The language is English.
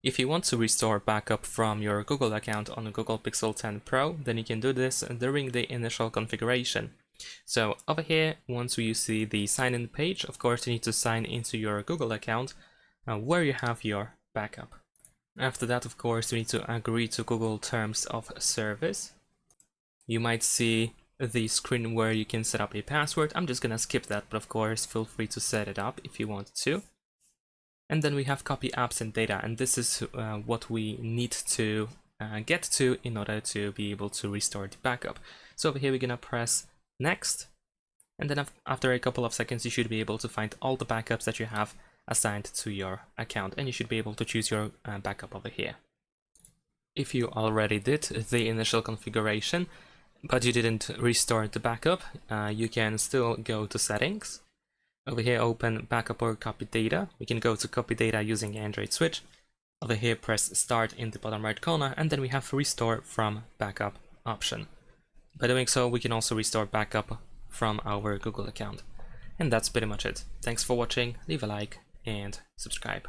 If you want to restore backup from your Google account on a Google Pixel 10 Pro, then you can do this during the initial configuration. So over here, once you see the sign in page, of course you need to sign into your Google account where you have your backup. After that, of course, you need to agree to Google Terms of Service. You might see the screen where you can set up a password. I'm just gonna skip that, but of course feel free to set it up if you want to. And then we have copy apps and data, and this is what we need to get to in order to be able to restore the backup. So over here we're gonna press next, and then after a couple of seconds you should be able to find all the backups that you have assigned to your account, and you should be able to choose your backup over here. If you already did the initial configuration but you didn't restore the backup, you can still go to settings. Over here, open backup or copy data. We can go to copy data using Android switch. Over here, press start in the bottom right corner, and then we have restore from backup option. By doing so, we can also restore backup from our Google account. And that's pretty much it. Thanks for watching, leave a like and subscribe.